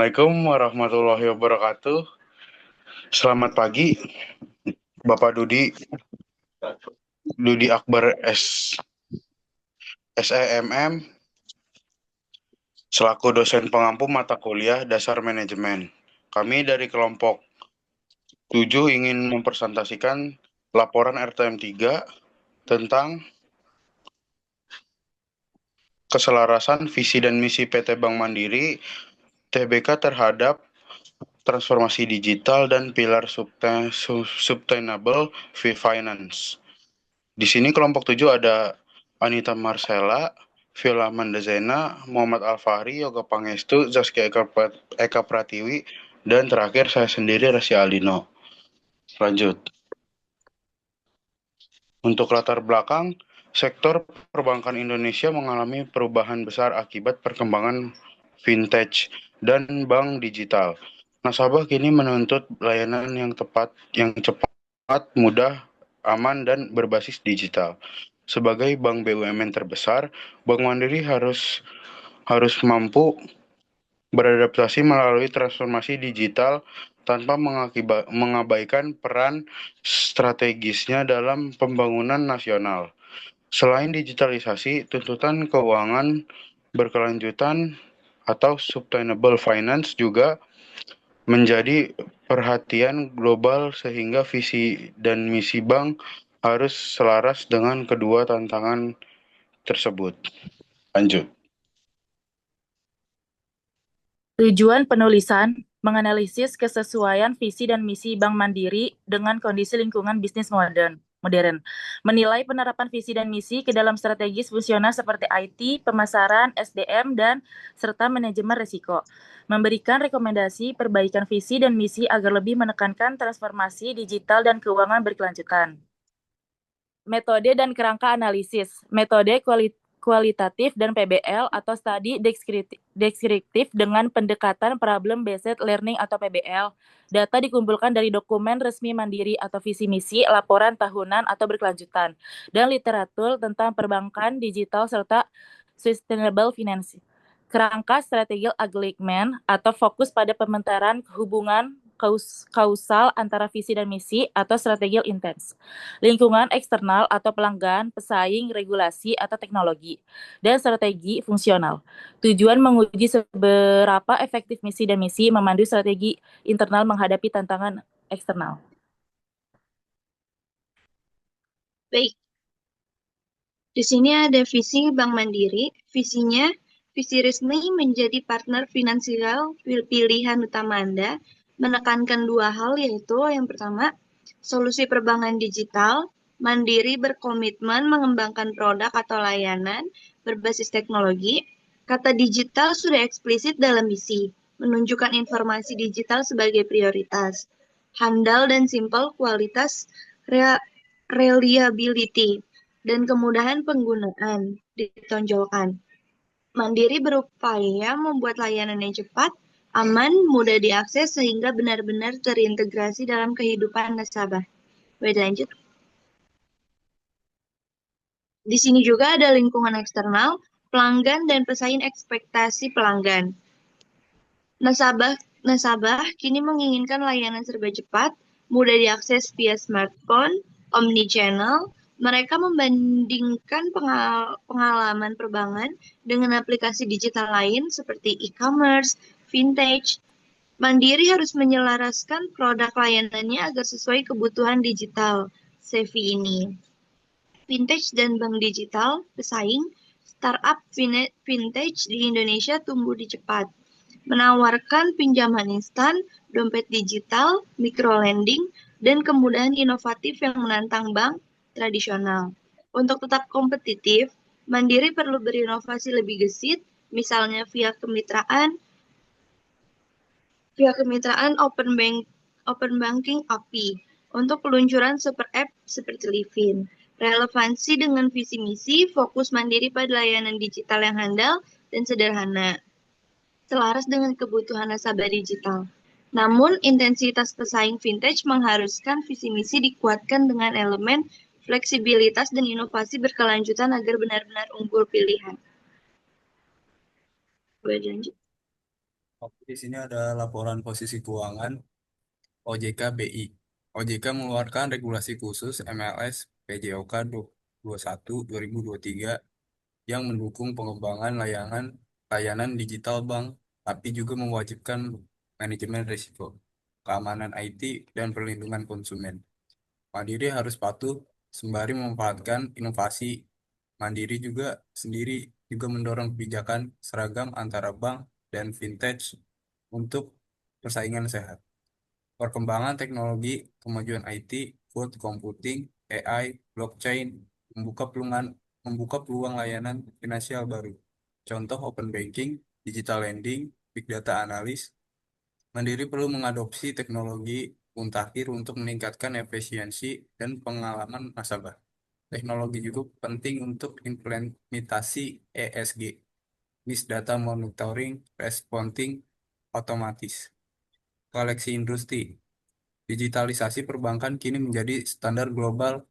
Assalamualaikum warahmatullahi wabarakatuh. Selamat pagi, Bapak Dudi Akbar SEMM, selaku dosen pengampu mata kuliah Dasar Manajemen. Kami dari kelompok 7 ingin mempresentasikan laporan RTM 3 tentang keselarasan visi dan misi PT Bank Mandiri Tbk terhadap transformasi digital dan pilar sustainable finance. Di sini kelompok 7 ada Anita Marcella, Villa Mandazena, Muhammad Alfahri, Yoga Pangestu, Zaskia Eka Pratiwi, dan terakhir saya sendiri, Rasya Aldino. Lanjut. Untuk latar belakang, sektor perbankan Indonesia mengalami perubahan besar akibat perkembangan vintage dan bank digital. Nasabah kini menuntut layanan yang cepat, mudah, aman, dan berbasis digital. Sebagai bank BUMN terbesar, Bank Mandiri harus mampu beradaptasi melalui transformasi digital tanpa mengabaikan peran strategisnya dalam pembangunan nasional. Selain digitalisasi, tuntutan keuangan berkelanjutan atau sustainable finance juga menjadi perhatian global sehingga visi dan misi bank harus selaras dengan kedua tantangan tersebut. Lanjut. Tujuan penulisan menganalisis kesesuaian visi dan misi Bank Mandiri dengan kondisi lingkungan bisnis modern. Menilai penerapan visi dan misi ke dalam strategis fungsional seperti IT, pemasaran, SDM, dan serta manajemen risiko. Memberikan rekomendasi perbaikan visi dan misi agar lebih menekankan transformasi digital dan keuangan berkelanjutan. Metode dan kerangka analisis. Metode kualitatif dan PBL atau study deskriptif dengan pendekatan problem based learning atau PBL. Data dikumpulkan dari dokumen resmi Mandiri atau visi misi, laporan tahunan atau berkelanjutan, dan literatur tentang perbankan digital serta sustainable finance. Kerangka strategi alignment atau fokus pada pementaran hubungan kausal antara visi dan misi atau strategi intens. Lingkungan eksternal atau pelanggan, pesaing, regulasi, atau teknologi, dan strategi fungsional. Tujuan menguji seberapa efektif misi dan misi memandu strategi internal menghadapi tantangan eksternal. Baik, di sini ada visi Bank Mandiri. Visinya, visi resmi menjadi partner finansial pilihan utama Anda, menekankan dua hal, yaitu yang pertama, solusi perbankan digital. Mandiri berkomitmen mengembangkan produk atau layanan berbasis teknologi. Kata digital sudah eksplisit dalam misi, menunjukkan informasi digital sebagai prioritas. Handal dan simpel, kualitas, reliability, dan kemudahan penggunaan ditonjolkan. Mandiri berupaya membuat layanan yang cepat, aman, mudah diakses, sehingga benar-benar terintegrasi dalam kehidupan nasabah. Baik, lanjut. Di sini juga ada lingkungan eksternal, pelanggan, dan pesaing ekspektasi pelanggan. Nasabah kini menginginkan layanan serba cepat, mudah diakses via smartphone, omnichannel. Mereka membandingkan pengalaman perbankan dengan aplikasi digital lain seperti e-commerce, vintage. Mandiri harus menyelaraskan produk layanannya agar sesuai kebutuhan digital savvy ini. Vintage dan bank digital pesaing, startup vintage di Indonesia tumbuh cepat, menawarkan pinjaman instan, dompet digital, microlending, dan kemudahan inovatif yang menantang bank tradisional. Untuk tetap kompetitif, Mandiri perlu berinovasi lebih gesit, misalnya via kemitraan open banking API untuk peluncuran super app seperti Livin. Relevansi dengan visi misi, fokus Mandiri pada layanan digital yang handal dan sederhana, selaras dengan kebutuhan nasabah digital. Namun, intensitas pesaing vintage mengharuskan visi misi dikuatkan dengan elemen fleksibilitas dan inovasi berkelanjutan agar benar-benar unggul pilihan. Boleh lanjut? Oke, di sini ada laporan posisi keuangan OJK BI. OJK mengeluarkan regulasi khusus MLS PJOK 21/2023 yang mendukung pengembangan layanan digital bank, tapi juga mewajibkan manajemen risiko, keamanan IT, dan perlindungan konsumen. Mandiri harus patuh sembari memanfaatkan inovasi. Mandiri juga mendorong kebijakan seragam antara bank dan fintech untuk persaingan sehat. Perkembangan teknologi, kemajuan IT, cloud computing, AI, blockchain, membuka peluang layanan finansial baru. Contoh open banking, digital lending, big data analis. Mandiri perlu mengadopsi teknologi mutakhir untuk meningkatkan efisiensi dan pengalaman nasabah. Teknologi juga penting untuk implementasi ESG, Big Data Monitoring, Responding, otomatis. Koleksi industri. Digitalisasi perbankan kini menjadi standar global.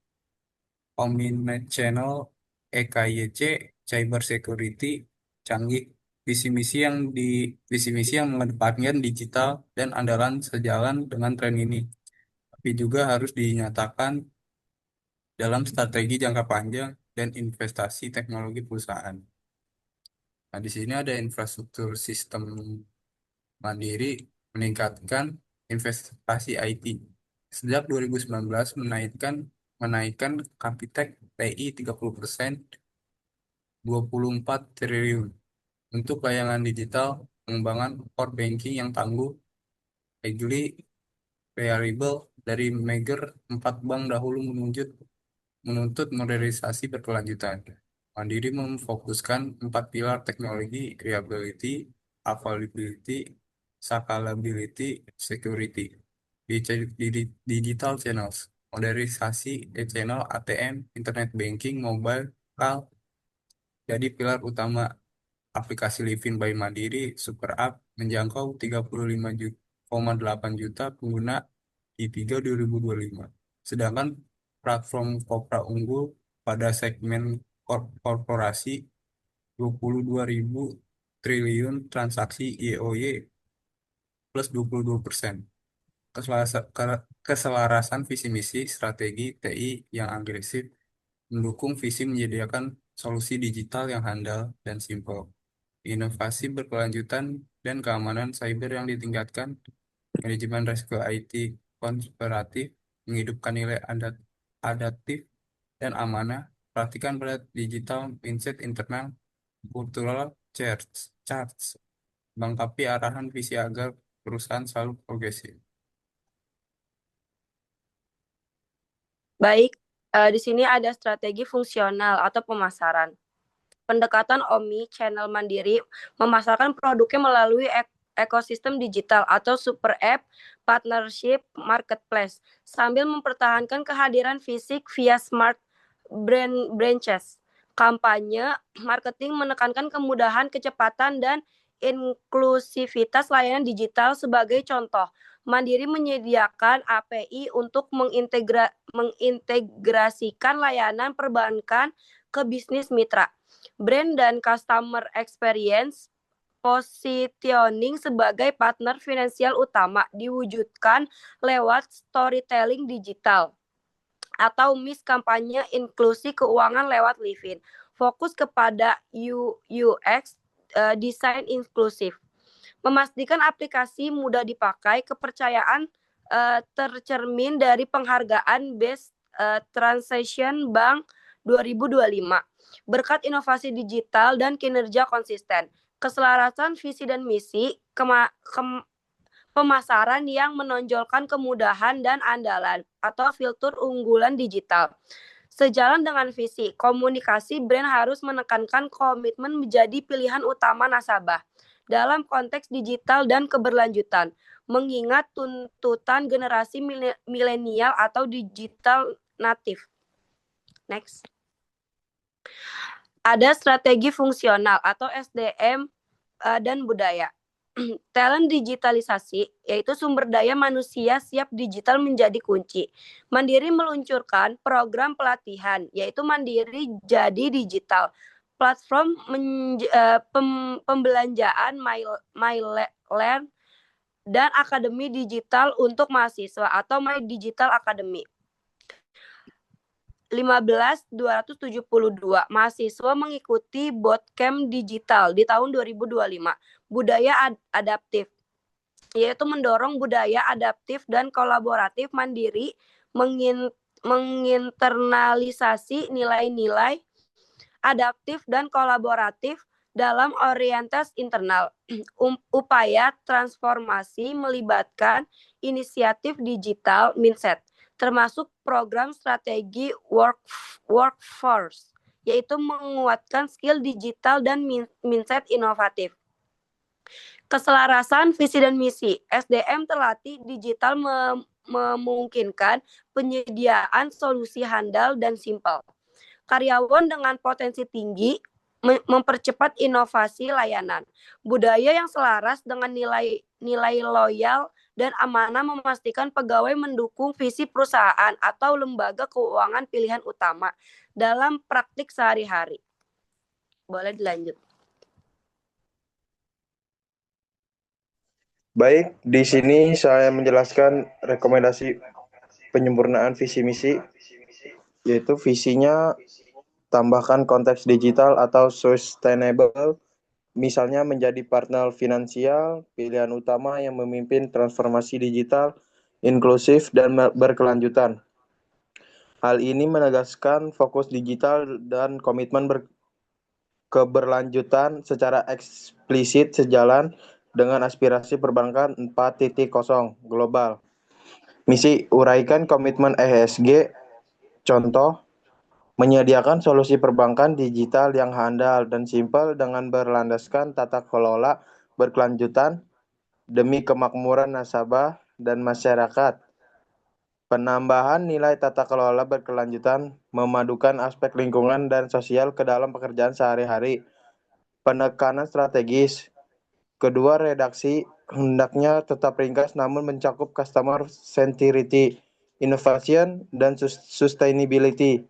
Omnichannel, EKYC, cyber security, canggih. Visi misi yang mengedepankan digital dan andalan sejalan dengan tren ini, tapi juga harus dinyatakan dalam strategi jangka panjang dan investasi teknologi perusahaan. Nah, di sini ada infrastruktur sistem Mandiri meningkatkan investasi IT. Sejak 2019 menaikkan Kapitec TI 30%, 24 triliun untuk layanan digital, pengembangan core banking yang tangguh, reguli, reliable dari Meger 4 bank dahulu menuntut modernisasi berkelanjutan. Mandiri memfokuskan 4 pilar teknologi: reliability, availability, scalability, security. Digital channels, modernisasi e-channel, ATM, internet banking, mobile, cloud. Jadi pilar utama aplikasi Livin by Mandiri Super App menjangkau 35,8 juta pengguna di 2025. Sedangkan platform Kopra unggul pada segmen korporasi 22.000 triliun transaksi YoY plus 22%. Keselarasan visi misi strategi TI yang agresif mendukung visi menyediakan solusi digital yang handal dan simpel. Inovasi berkelanjutan dan keamanan cyber yang ditingkatkan, manajemen risiko IT konspiratif, menghidupkan nilai adaptif dan amanah, perhatikan pada digital mindset internal, cultural charts, melengkapi arahan visi agar perusahaan selalu progresif. Baik, di sini ada strategi fungsional atau pemasaran. Pendekatan omni-channel Mandiri memasarkan produknya melalui ekosistem digital atau super app, partnership, marketplace, sambil mempertahankan kehadiran fisik via smart branches. Kampanye marketing menekankan kemudahan, kecepatan, dan inklusivitas layanan digital. Sebagai contoh, Mandiri menyediakan API untuk mengintegrasikan layanan perbankan ke bisnis mitra. Brand dan customer experience positioning sebagai partner finansial utama diwujudkan lewat storytelling digital atau kampanye inklusi keuangan lewat Livin. Fokus kepada UX, desain inklusif. Memastikan aplikasi mudah dipakai, kepercayaan tercermin dari penghargaan Best Transaction Bank 2025. Berkat inovasi digital dan kinerja konsisten, keselarasan visi dan misi, pemasaran yang menonjolkan kemudahan dan andalan atau fitur unggulan digital. Sejalan dengan visi, komunikasi brand harus menekankan komitmen menjadi pilihan utama nasabah dalam konteks digital dan keberlanjutan, mengingat tuntutan generasi milenial atau digital native. Next. Ada strategi fungsional atau SDM dan budaya. Talent digitalisasi, yaitu sumber daya manusia siap digital menjadi kunci. Mandiri meluncurkan program pelatihan, yaitu Mandiri Jadi Digital. Platform pembelanjaan My LAN, dan Akademi Digital untuk Mahasiswa atau My Digital Academy. 15.272 mahasiswa mengikuti bootcamp digital di tahun 2025. Budaya adaptif, yaitu mendorong budaya adaptif dan kolaboratif mandiri, menginternalisasi nilai-nilai adaptif dan kolaboratif dalam orientasi internal. Upaya transformasi melibatkan inisiatif digital mindset, termasuk program strategi workforce, yaitu menguatkan skill digital dan mindset inovatif. Keselarasan visi dan misi, SDM terlatih digital memungkinkan penyediaan solusi handal dan simpel. Karyawan dengan potensi tinggi mempercepat inovasi layanan. Budaya yang selaras dengan nilai loyal dan amanah memastikan pegawai mendukung visi perusahaan atau lembaga keuangan pilihan utama dalam praktik sehari-hari. Boleh dilanjut. Baik, di sini saya menjelaskan rekomendasi penyempurnaan visi misi, yaitu visinya tambahkan konteks digital atau sustainable, misalnya menjadi partner finansial, pilihan utama yang memimpin transformasi digital, inklusif, dan berkelanjutan. Hal ini menegaskan fokus digital dan komitmen keberlanjutan secara eksplisit sejalan dengan aspirasi perbankan 4.0 global. Misi uraikan komitmen ESG, contoh, menyediakan solusi perbankan digital yang handal dan simpel dengan berlandaskan tata kelola berkelanjutan demi kemakmuran nasabah dan masyarakat. Penambahan nilai tata kelola berkelanjutan memadukan aspek lingkungan dan sosial ke dalam pekerjaan sehari-hari. Penekanan strategis. Kedua redaksi hendaknya tetap ringkas namun mencakup customer centricity, innovation, dan sustainability.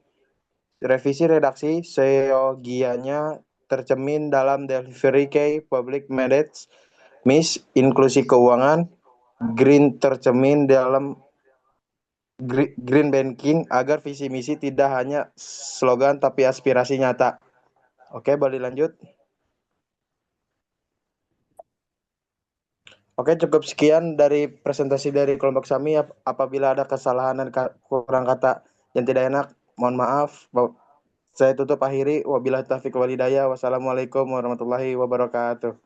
Revisi redaksi seyogianya tercermin dalam delivery key public mandate, MIS, inklusi keuangan, green tercermin dalam green banking agar visi misi tidak hanya slogan tapi aspirasi nyata. Oke, boleh lanjut. Oke, cukup sekian dari presentasi dari kelompok SAMI. Apabila ada kesalahan dan kurang kata yang tidak enak, mohon maaf. Saya tutup akhiri. Wabillahi taufiq wal hidayah. Wassalamualaikum warahmatullahi wabarakatuh.